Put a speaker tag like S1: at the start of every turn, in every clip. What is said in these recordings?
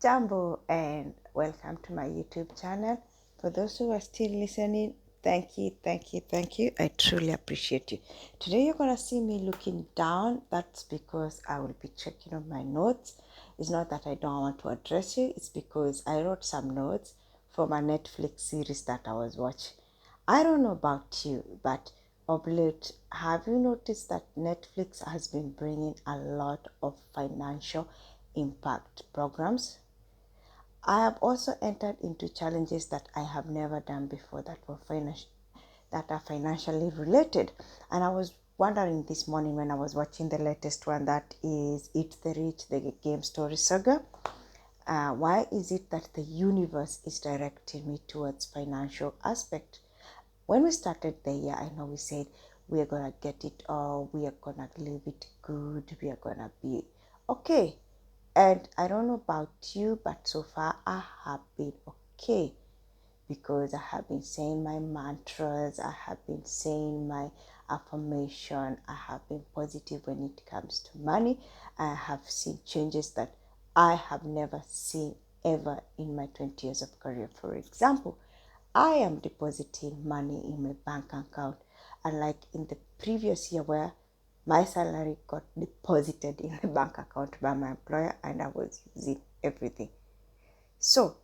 S1: Jambo and welcome to my YouTube channel. For those who are still listening, thank you. I truly appreciate you. Today you're gonna see me looking down. That's because I will be checking on my notes. It's not that I don't want to address you, it's because I wrote some notes for my Netflix series that I was watching. I don't know about you, but of late, have you noticed that Netflix has been bringing a lot of financial impact programs? I have also entered into challenges that I have never done before that are financially related. And I was wondering this morning when I was watching the latest one, that is Eat the Rich, the game story saga. Why is it that the universe is directing me towards financial aspect? When we started the year, I know we said we are gonna get it all, we are gonna live it good, we are gonna be okay. And I don't know about you, but so far I have been okay because I have been saying my mantras, I have been saying my affirmation, I have been positive when it comes to money. I have seen changes that I have never seen ever in my 20 years of career. For example, I am depositing money in my bank account, unlike in the previous year where my salary got deposited in the bank account by my employer and I was using everything. So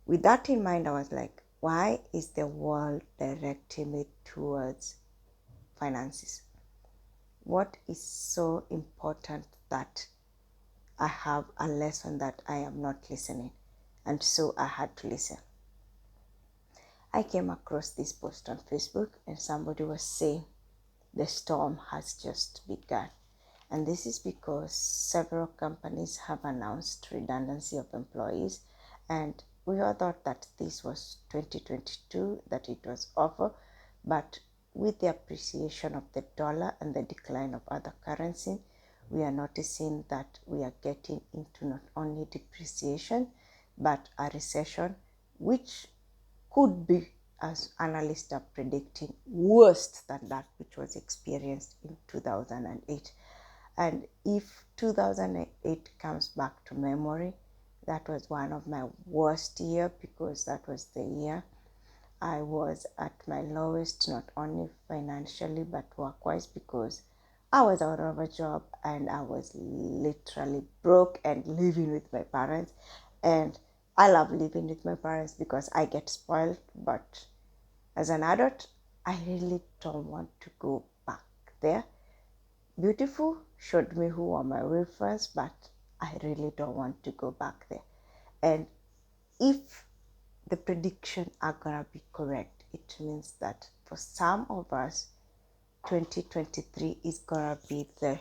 S1: with that in mind, I was like, why is the world directing me towards finances? What is so important that I have a lesson that I am not listening? And so I had to listen. I came across this post on Facebook and somebody was saying the storm has just begun. And this is because several companies have announced redundancy of employees, and we all thought that this was 2022, that it was over, but with the appreciation of the dollar and the decline of other currency, we are noticing that we are getting into not only depreciation, but a recession, which could be, as analysts are predicting, worse than that which was experienced in 2008. And if 2008 comes back to memory, that was one of my worst years because that was the year I was at my lowest, not only financially but work-wise, because I was out of a job and I was literally broke and living with my parents. And I love living with my parents because I get spoiled, but as an adult, I really don't want to go back there. Beautiful showed me who are my real friends, but I really don't want to go back there. And if the prediction are gonna be correct, it means that for some of us, 2023 is gonna be the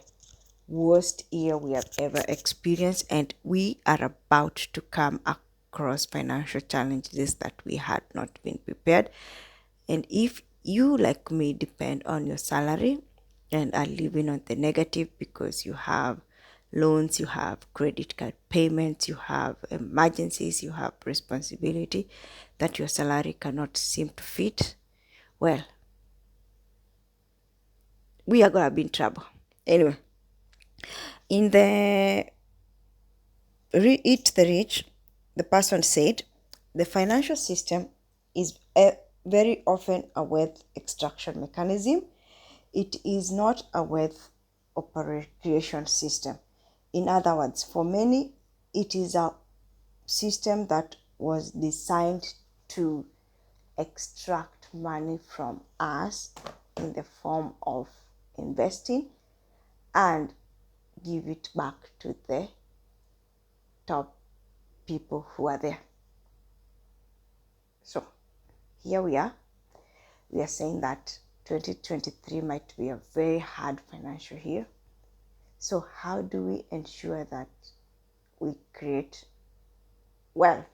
S1: worst year we have ever experienced, and we are about to come across financial challenges that we had not been prepared. And if you, like me, depend on your salary and are living on the negative because you have loans, you have credit card payments, you have emergencies, you have responsibility that your salary cannot seem to fit, well, we are going to be in trouble. Anyway, in the Eat the Rich, the person said, the financial system is very often a wealth extraction mechanism. It is not a wealth creation system. In other words, for many, it is a system that was designed to extract money from us in the form of investing and give it back to the top people who are there. So here we are. We are saying that 2023 might be a very hard financial year. So how do we ensure that we create wealth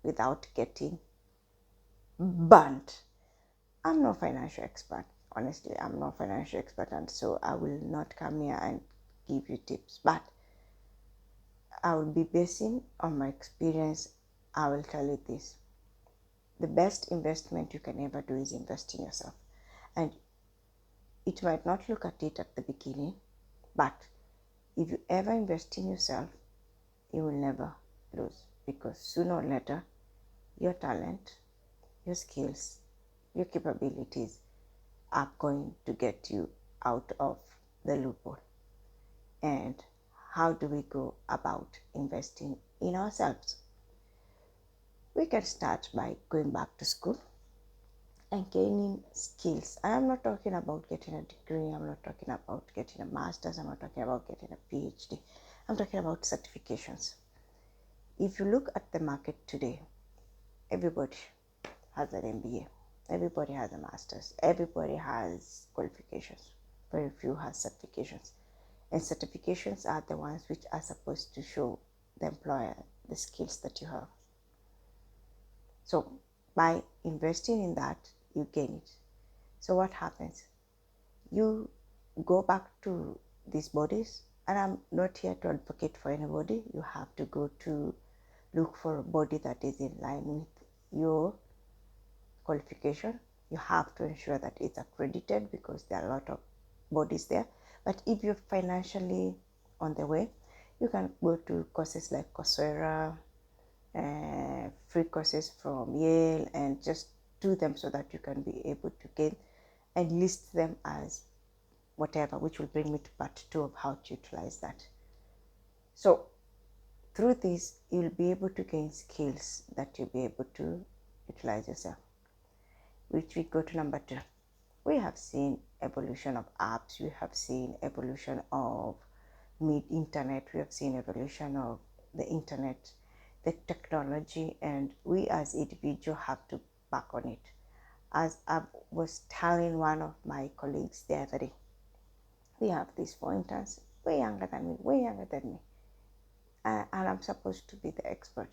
S1: without getting burnt? I'm no financial expert. Honestly, I'm no financial expert, and so I will not come here and give you tips. But I will be basing on my experience. I will tell you this. The best investment you can ever do is invest in yourself. And it might not look at it at the beginning, but if you ever invest in yourself, you will never lose. because sooner or later, your talent, your skills, your capabilities are going to get you out of the loophole. And how do we go about investing in ourselves? We can start by going back to school and gaining skills. I am not talking about getting a degree, I'm not talking about getting a master's, I'm not talking about getting a PhD. I'm talking about certifications. If you look at the market today, everybody has an MBA, everybody has a master's, everybody has qualifications, very few has certifications. And certifications are the ones which are supposed to show the employer the skills that you have. So by investing in that, you gain it. So what happens? You go back to these bodies, and I'm not here to advocate for anybody. You have to go to look for a body that is in line with your qualification. You have to ensure that it's accredited because there are a lot of bodies there. But if you're financially on the way, you can go to courses like Coursera, free courses from Yale, and just do them so that you can be able to gain and list them as whatever, which will bring me to part 2 of how to utilize that. So through this, you'll be able to gain skills that you'll be able to utilize yourself, which we go to number 2. We have seen evolution of apps, we have seen evolution of internet, we have seen evolution of the internet, the technology, and we as individuals have to back on it. As I was telling one of my colleagues the other day, we have these 4 interns, way younger than me, and I'm supposed to be the expert.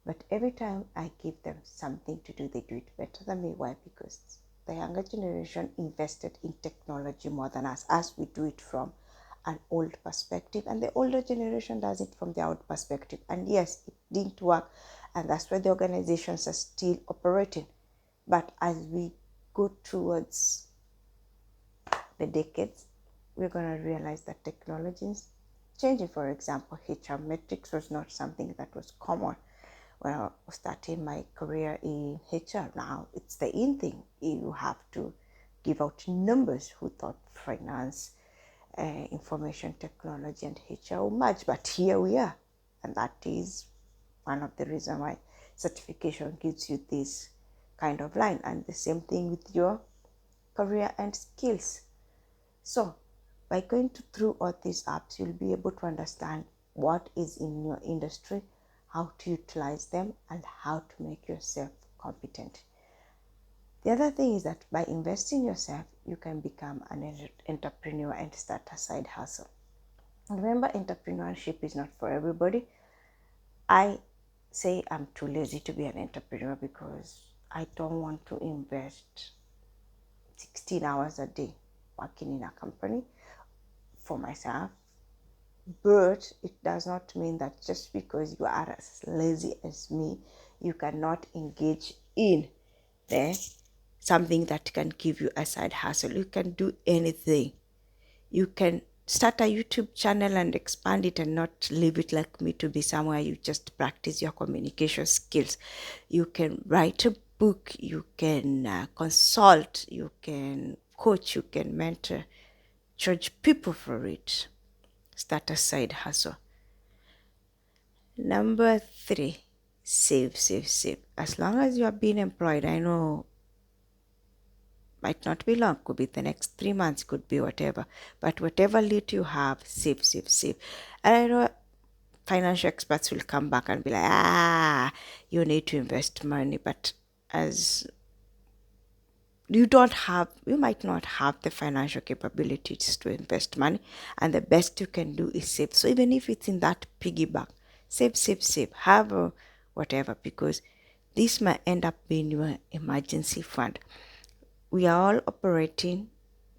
S1: But every time I give them something to do, they do it better than me. Why? Because the younger generation invested in technology more than us, as we do it from an old perspective, and the older generation does it from their old perspective. And yes, it didn't work, and that's why the organizations are still operating. But as we go towards the decades, we're going to realize that technology is changing. For example, HR metrics was not something that was common when I was starting my career in HR. Now it's the in thing. You have to give out numbers. Who thought finance, information technology, and HR will merge? But here we are, and that is one of the reasons why certification gives you this kind of line. And the same thing with your career and skills. So by going through all these apps, you'll be able to understand what is in your industry, how to utilize them, and how to make yourself competent. The other thing is that by investing in yourself, you can become an entrepreneur and start a side hustle. Remember, entrepreneurship is not for everybody. I say I'm too lazy to be an entrepreneur because I don't want to invest 16 hours a day working in a company for myself. But it does not mean that just because you are as lazy as me, you cannot engage in something that can give you a side hustle. You can do anything. You can start a YouTube channel and expand it and not leave it like me to be somewhere you just practice your communication skills. You can write a book, you can consult, you can coach, you can mentor, charge people for it. Start a side hustle. Number 3, save. As long as you are being employed, I know might not be long, could be the next 3 months, could be whatever, but whatever little you have, save. And I know financial experts will come back and be like, you need to invest money, but as you might not have the financial capabilities to invest money, and the best you can do is save. So even if it's in that piggy bank, save, have a whatever, because this might end up being your emergency fund. We are all operating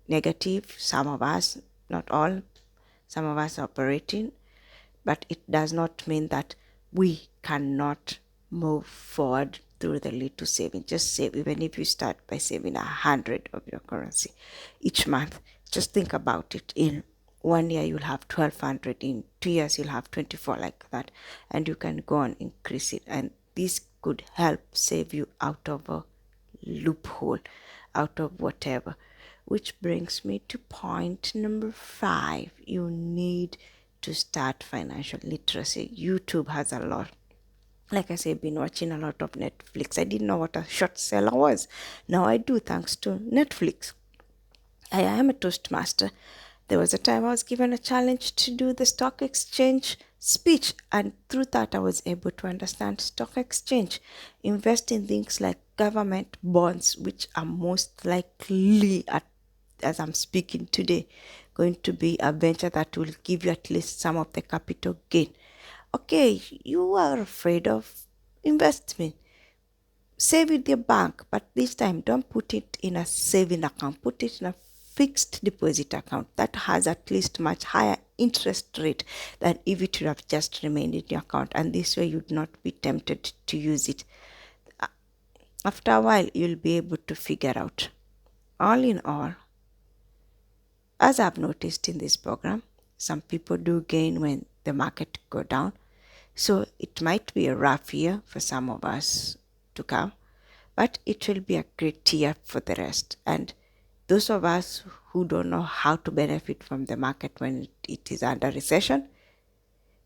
S1: negative, some of us, not all, some of us are operating, but it does not mean that we cannot move forward through the little saving. Just save. Even if you start by saving 100 of your currency each month, just think about it in 1 year you'll have 1200, in 2 years you'll have 24, like that, and you can go on increase it. And this could help save you out of a loophole, out of whatever. Which brings me to point number 5. You need to start financial literacy. YouTube has a lot. Like I say, I've been watching a lot of Netflix. I didn't know what a short seller was. Now I do, thanks to Netflix. I am a Toastmaster. There was a time I was given a challenge to do the stock exchange speech, and through that, I was able to understand stock exchange, invest in things like government bonds, which are most likely, as I'm speaking today, going to be a venture that will give you at least some of the capital gain. Okay, you are afraid of investment, save with your bank, but this time don't put it in a saving account, put it in a fixed deposit account that has at least much higher interest rate than if it would have just remained in your account, and this way you'd not be tempted to use it. After a while you'll be able to figure out. All in all, as I've noticed in this program, some people do gain when the market go down, so it might be a rough year for some of us to come, but it will be a great year for the rest. And those of us who don't know how to benefit from the market when it is under recession,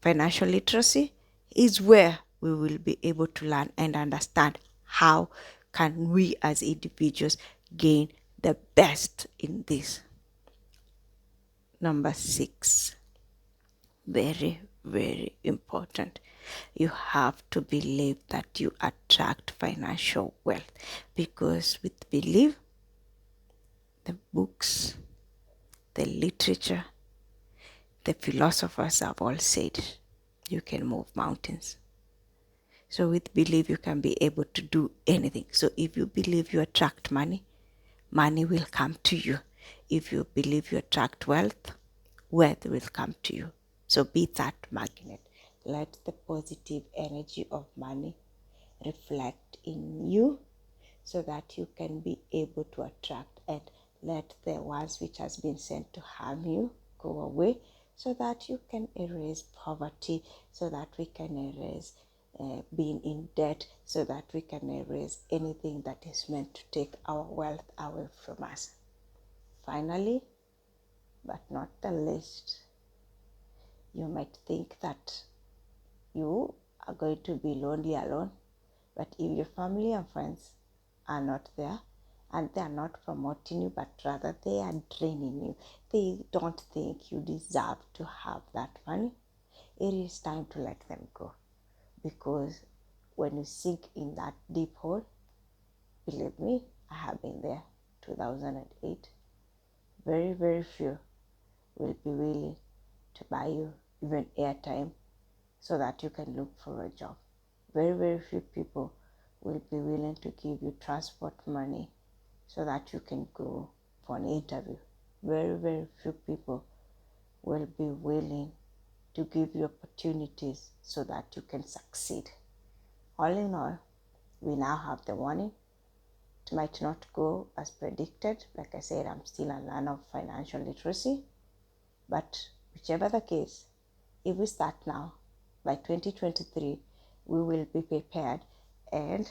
S1: financial literacy is where we will be able to learn and understand how can we as individuals gain the best in this. Number 6, very, very important. You have to believe that you attract financial wealth, because with belief, the books, the literature, the philosophers have all said you can move mountains. So with belief, you can be able to do anything. So if you believe you attract money, money will come to you. If you believe you attract wealth, wealth will come to you. So be that magnet. Let the positive energy of money reflect in you so that you can be able to attract, and let the ones which has been sent to harm you go away, so that you can erase poverty, so that we can erase being in debt, so that we can erase anything that is meant to take our wealth away from us. Finally, but not the least, you might think that you are going to be lonely alone, but if your family and friends are not there, and they are not promoting you, but rather they are draining you, they don't think you deserve to have that money, it is time to let them go. Because when you sink in that deep hole, believe me, I have been there, 2008, very, very few will be willing to buy you even airtime so that you can look for a job. Very, very few people will be willing to give you transport money so that you can go for an interview. Very, very few people will be willing to give you opportunities so that you can succeed. All in all, we now have the warning. It might not go as predicted. Like I said, I'm still a learner of financial literacy. But whichever the case, if we start now, by 2023, we will be prepared, and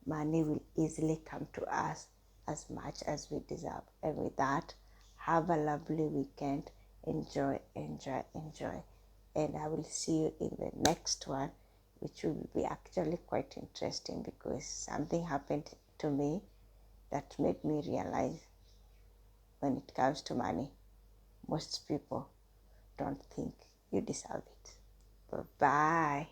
S1: money will easily come to us as much as we deserve. And with that, have a lovely weekend. Enjoy, enjoy, enjoy. And I will see you in the next one, which will be actually quite interesting, because something happened to me that made me realize when it comes to money, most people don't think you deserve it. Bye-bye.